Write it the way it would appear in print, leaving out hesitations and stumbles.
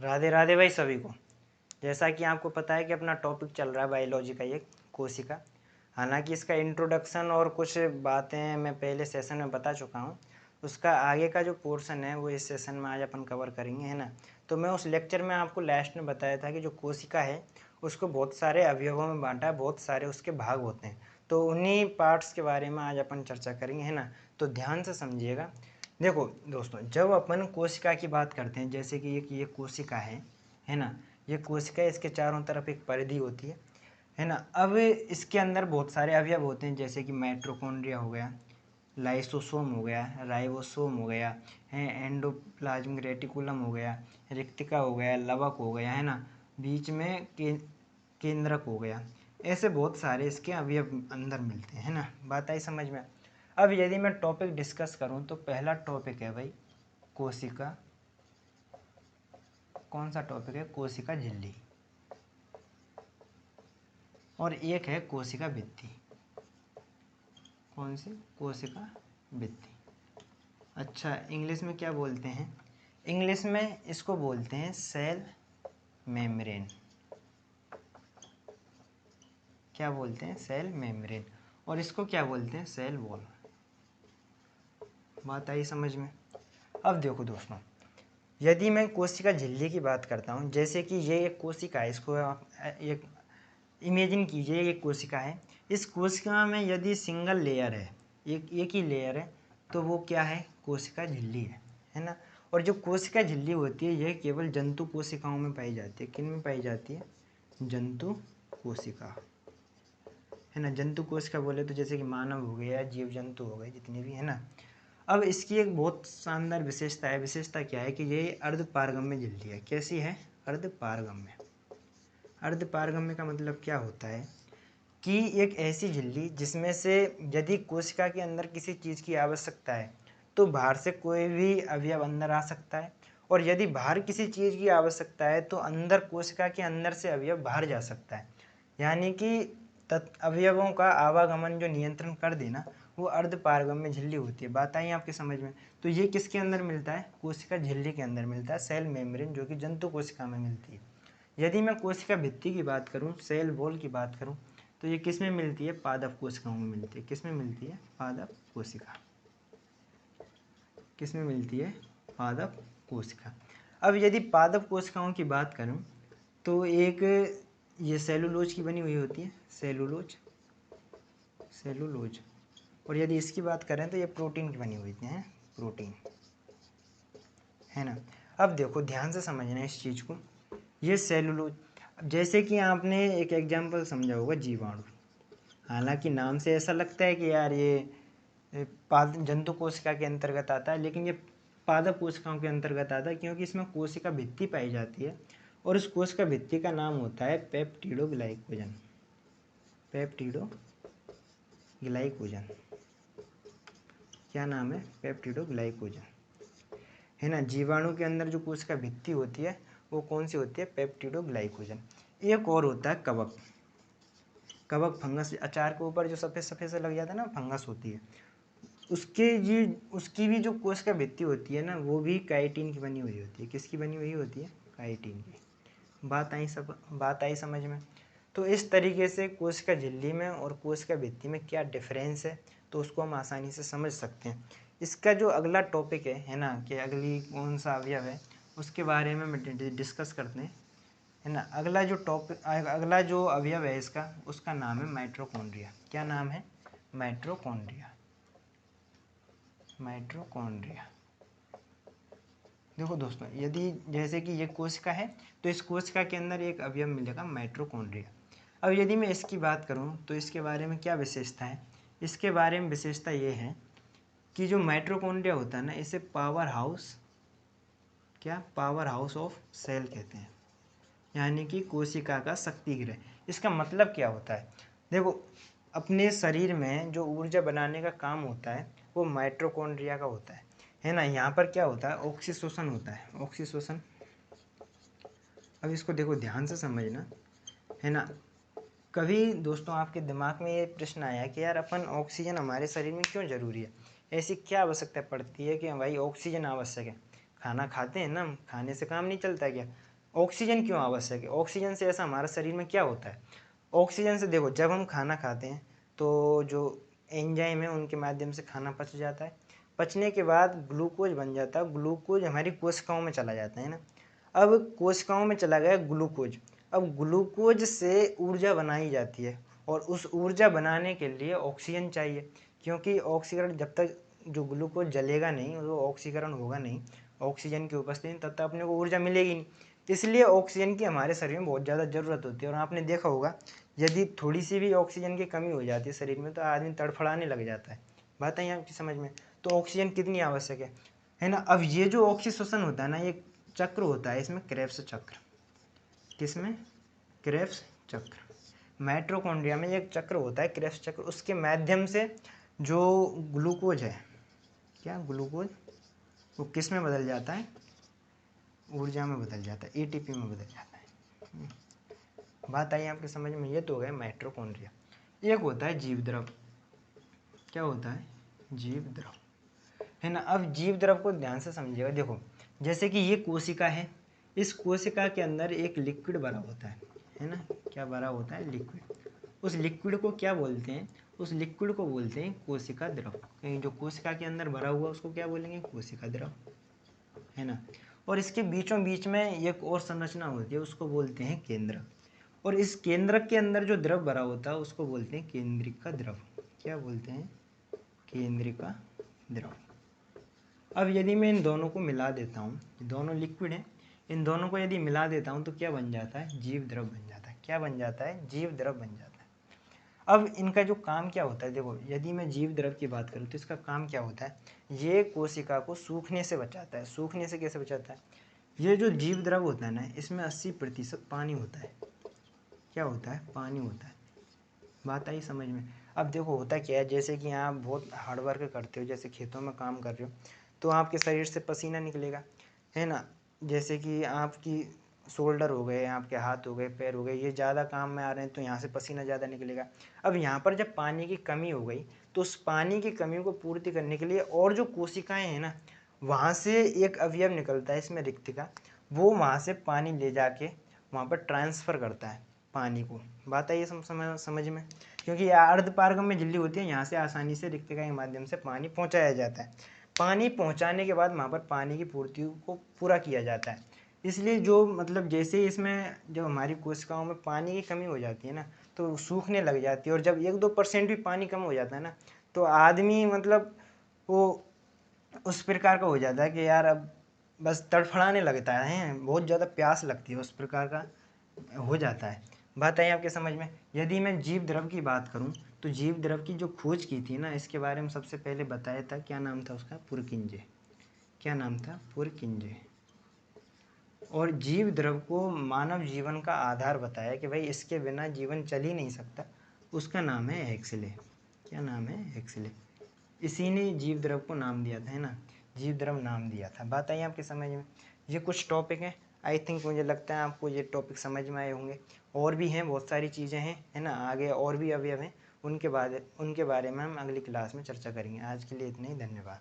राधे राधे भाई सभी को। जैसा कि आपको पता है कि अपना टॉपिक चल रहा है बायोलॉजी का, ये कोशिका। हालांकि इसका इंट्रोडक्शन और कुछ बातें मैं पहले सेशन में बता चुका हूँ। उसका आगे का जो पोर्शन है वो इस सेशन में आज अपन कवर करेंगे, है ना। तो मैं उस लेक्चर में आपको लास्ट में बताया था कि जो कोशिका है उसको बहुत सारे अवयवों में बांटा है, बहुत सारे उसके भाग होते हैं। तो उन्हीं पार्ट्स के बारे में आज अपन चर्चा करेंगे, है ना। तो ध्यान से समझिएगा। देखो दोस्तों, जब अपन कोशिका की बात करते हैं, जैसे कि ये कोशिका है ना। ये कोशिका, इसके चारों तरफ एक परिधि होती है ना। अब इसके अंदर बहुत सारे अवयव होते हैं, जैसे कि माइटोकॉन्ड्रिया हो गया, लाइसोसोम हो गया, राइबोसोम हो गया, है एंडोप्लाज्मिक रेटिकुलम हो गया, रिक्तिका हो गया, लवक हो गया, है ना। बीच में केंद्रक हो गया। ऐसे बहुत सारे इसके अवयव अंदर मिलते हैं, है ना। बात आई समझ में। अब यदि मैं टॉपिक डिस्कस करूं तो पहला टॉपिक है भाई कोशिका। कौन सा टॉपिक है? कोशिका झिल्ली। और एक है कोशिका भित्ति। कौन सी? कोशिका भित्ति। अच्छा, इंग्लिश में क्या बोलते हैं? इंग्लिश में इसको बोलते हैं सेल मेम्ब्रेन। क्या बोलते हैं? Cell membrane. और इसको क्या बोलते हैं? Cell wall. बात आई समझ में। अब देखो दोस्तों, यदि मैं कोशिका झिल्ली की बात करता हूँ, जैसे कि ये एक कोशिका है, इसको आप एक इमेजिन कीजिए, एक कोशिका है। इस कोशिका में यदि सिंगल लेयर है, एक ही लेयर है, तो वो क्या है? कोशिका झिल्ली है ना। और जो कोशिका झिल्ली होती है यह केवल जंतु कोशिकाओं में पाई जाती है। किन में पाई जाती है? जंतु कोशिका, है ना। जंतु कोशिका बोले तो जैसे कि मानव हो गया, जीव जंतु हो गए, जितने भी, है ना। अब इसकी एक बहुत शानदार विशेषता है। विशेषता क्या है कि ये अर्धपारगम्य झिल्ली है। कैसी है? अर्धपारगम्य। अर्धपारगम्य का मतलब क्या होता है कि एक ऐसी झिल्ली जिसमें से यदि कोशिका के अंदर किसी चीज़ की आवश्यकता है तो बाहर से कोई भी अवयव अंदर आ सकता है, और यदि बाहर किसी चीज़ की आवश्यकता है तो अंदर कोशिका के अंदर से अवयव बाहर जा सकता है। यानी कि अवयवों का आवागमन जो नियंत्रण कर देना, वो अर्धपारगम्य झिल्ली होती है। बात आई आपके समझ में। तो ये किसके अंदर मिलता है? कोशिका झिल्ली के अंदर मिलता है, सेल मेम्ब्रेन, जो कि जंतु कोशिका में मिलती है। यदि मैं कोशिका भित्ति की बात करूं, सेल वॉल की बात करूं, तो ये किस में मिलती है? पादप कोशिकाओं में मिलती है। किस में मिलती है? पादप कोशिका। किस में मिलती है? पादप कोशिका। अब यदि पादप कोशिकाओं की बात करूं तो एक ये सेलुलोज की बनी हुई होती है, सेलुलोज। सेलुलोज। और यदि इसकी बात करें तो ये प्रोटीन की बनी हुई होती है, प्रोटीन, है ना। अब देखो ध्यान से समझना इस चीज़ को। ये सेलुलोज, जैसे कि आपने एक एग्जाम्पल समझा होगा, जीवाणु। हालांकि नाम से ऐसा लगता है कि यार ये जंतु कोशिका के अंतर्गत आता है, लेकिन ये पादप कोशिकाओं के अंतर्गत आता है, क्योंकि इसमें कोशिका भित्ति पाई जाती है और उस कोशिका भित्ति का नाम होता है पेप्टिडोग्लाइकोजन। पेप्टिडोग्लाइकोजन। क्या नाम है? पेप्टिडोग्लाइकोजन, है ना। जीवाणु के अंदर जो कोशिका भित्ति होती है वो कौन सी होती है? पेप्टिडोग्लाइकोजन। एक और होता है कवक। कवक फंगस, अचार के ऊपर जो सफ़ेद सफ़ेद से लग जाता है ना, फंगस होती है। उसकी भी जो कोशिका भित्ति होती है ना, वो भी काइटिन की बनी हुई होती है। किसकी बनी हुई होती है? काइटिन की। बात आई समझ में। तो इस तरीके से कोशिका झिल्ली में और कोशिका भित्ति में क्या डिफरेंस है, तो उसको हम आसानी से समझ सकते हैं। इसका जो अगला टॉपिक है ना, कि अगली कौन सा अवयव है, उसके बारे में डिस्कस करते हैं, है ना। अगला जो अवयव है इसका, उसका नाम है माइटोकॉन्ड्रिया। क्या नाम है? माइटोकॉन्ड्रिया। माइटोकॉन्ड्रिया। देखो दोस्तों, यदि जैसे कि ये कोशिका है तो इस कोशिका के अंदर एक अवयव मिलेगा माइटोकॉन्ड्रिया। अब यदि मैं इसकी बात करूं तो इसके बारे में क्या विशेषता है? इसके बारे में विशेषता ये है कि जो माइटोकॉन्ड्रिया होता है ना, इसे पावर हाउस, क्या? पावर हाउस ऑफ सेल कहते हैं, यानी कि कोशिका का शक्ति गृह। इसका मतलब क्या होता है? देखो, अपने शरीर में जो ऊर्जा बनाने का काम होता है वो माइटोकॉन्ड्रिया का होता है ना। यहाँ पर क्या होता है? ऑक्सीशोषण होता है, ऑक्सीशोषण। अब इसको देखो ध्यान से समझना, है ना। कभी दोस्तों आपके दिमाग में ये प्रश्न आया कि यार अपन ऑक्सीजन हमारे शरीर में क्यों ज़रूरी है? ऐसी क्या आवश्यकता पड़ती है कि भाई ऑक्सीजन आवश्यक है? खाना खाते हैं ना, खाने से काम नहीं चलता क्या? ऑक्सीजन क्यों आवश्यक है? ऑक्सीजन से ऐसा हमारे शरीर में क्या होता है? ऑक्सीजन से देखो, जब हम खाना खाते हैं तो जो एंजाइम है उनके माध्यम से खाना पच जाता है। पचने के बाद ग्लूकोज बन जाता है। ग्लूकोज हमारी कोशिकाओं में चला जाता है ना। अब कोशिकाओं में चला गया ग्लूकोज। अब ग्लूकोज से ऊर्जा बनाई जाती है और उस ऊर्जा बनाने के लिए ऑक्सीजन चाहिए, क्योंकि ऑक्सीकरण जब तक जो ग्लूकोज जलेगा नहीं, वो ऑक्सीकरण होगा नहीं ऑक्सीजन की उपस्थिति में, तब तक अपने को ऊर्जा मिलेगी नहीं। इसलिए ऑक्सीजन की हमारे शरीर में बहुत ज़्यादा ज़रूरत होती है। और आपने देखा होगा, यदि थोड़ी सी भी ऑक्सीजन की कमी हो जाती है शरीर में तो आदमी तड़फड़ाने लग जाता है। बात आई आपकी समझ में? तो ऑक्सीजन कितनी आवश्यक है ना। अब ये जो ऑक्सीश्वसन होता है ना, ये चक्र होता है इसमें, क्रेब्स चक्र। किसमें? क्रेब्स चक्र। माइटोकॉन्ड्रिया में एक चक्र होता है क्रेब्स चक्र, उसके माध्यम से जो ग्लूकोज है, क्या ग्लूकोज, वो किस में बदल जाता है? ऊर्जा में बदल जाता है, एटीपी में बदल जाता है। बात आई आपके समझ में? ये तो हो गया माइटोकॉन्ड्रिया। एक होता है जीव द्रव। क्या होता है? जीव द्रव, है ना। अब जीव द्रव को ध्यान से समझिएगा। देखो, जैसे कि ये कोशिका है, इस कोशिका के अंदर एक लिक्विड भरा होता है ना। क्या भरा होता है? लिक्विड। उस लिक्विड को क्या बोलते हैं? उस लिक्विड को बोलते हैं कोशिका द्रव। कहीं जो कोशिका के अंदर भरा हुआ उसको क्या बोलेंगे? कोशिका द्रव, है ना। और इसके बीचों बीच में एक और संरचना होती है, उसको बोलते हैं केंद्रक। और इस केंद्रक के अंदर जो द्रव भरा होता है उसको बोलते हैं केंद्रिका द्रव। क्या बोलते हैं? केंद्रिका द्रव। अब यदि मैं इन दोनों को मिला देता हूँ, दोनों लिक्विड हैं, इन दोनों को यदि मिला देता हूँ तो क्या बन जाता है? जीव द्रव बन जाता है। क्या बन जाता है? जीव द्रव बन जाता है। अब इनका जो काम क्या होता है, देखो, यदि मैं जीव द्रव की बात करूँ तो इसका काम क्या होता है? ये कोशिका को सूखने से बचाता है। सूखने से कैसे बचाता है? ये जो जीव द्रव होता है ना, इसमें 80% पानी होता है। क्या होता है? पानी होता है। बात आई समझ में? अब देखो होता क्या है, जैसे कि आप बहुत हार्ड वर्क करते हो, जैसे खेतों में काम कर रहे हो, तो आपके शरीर से पसीना निकलेगा, है ना। जैसे कि आपकी शोल्डर हो गए, आपके हाथ हो गए, पैर हो गए, ये ज़्यादा काम में आ रहे हैं तो यहाँ से पसीना ज़्यादा निकलेगा। अब यहाँ पर जब पानी की कमी हो गई तो उस पानी की कमी को पूर्ति करने के लिए और जो कोशिकाएँ हैं ना, वहाँ से एक अवयव निकलता है इसमें, रिक्तिका, वो वहाँ से पानी ले जाके वहाँ पर ट्रांसफ़र करता है पानी को। बात आई समझ में? क्योंकि ये अर्धपारगम्य झिल्ली होती है, यहाँ से आसानी से रिक्तिका के माध्यम से पानी पहुँचाया जाता है। पानी पहुँचाने के बाद वहाँ पर पानी की पूर्ति को पूरा किया जाता है। इसलिए जो मतलब जैसे इसमें जब हमारी कोशिकाओं में पानी की कमी हो जाती है ना, तो सूखने लग जाती है। और जब 1-2% भी पानी कम हो जाता है ना, तो आदमी मतलब वो उस प्रकार का हो जाता है कि यार अब बस तड़फड़ाने लगता है, बहुत ज़्यादा प्यास लगती है, उस प्रकार का हो जाता है। बात आई आपके समझ में? यदि मैं जीव द्रव की बात करूं तो जीव द्रव की जो खोज की थी ना, इसके बारे में सबसे पहले बताया था, क्या नाम था उसका? पुरकिंजे। क्या नाम था? पुरकिंजे। और जीव द्रव को मानव जीवन का आधार बताया कि भाई इसके बिना जीवन चल ही नहीं सकता। उसका नाम है हेक्सले। क्या नाम है? हेक्सले। इसी ने जीव द्रव को नाम दिया था, है ना। जीव द्रव नाम दिया था। बात आई आपके समझ में? ये कुछ टॉपिक हैं। आई थिंक, मुझे लगता है आपको ये टॉपिक समझ में आए होंगे। और भी हैं, बहुत सारी चीज़ें हैं, है ना। आगे और भी अवयव हैं, उनके बारे में हम अगली क्लास में चर्चा करेंगे। आज के लिए इतना ही। धन्यवाद।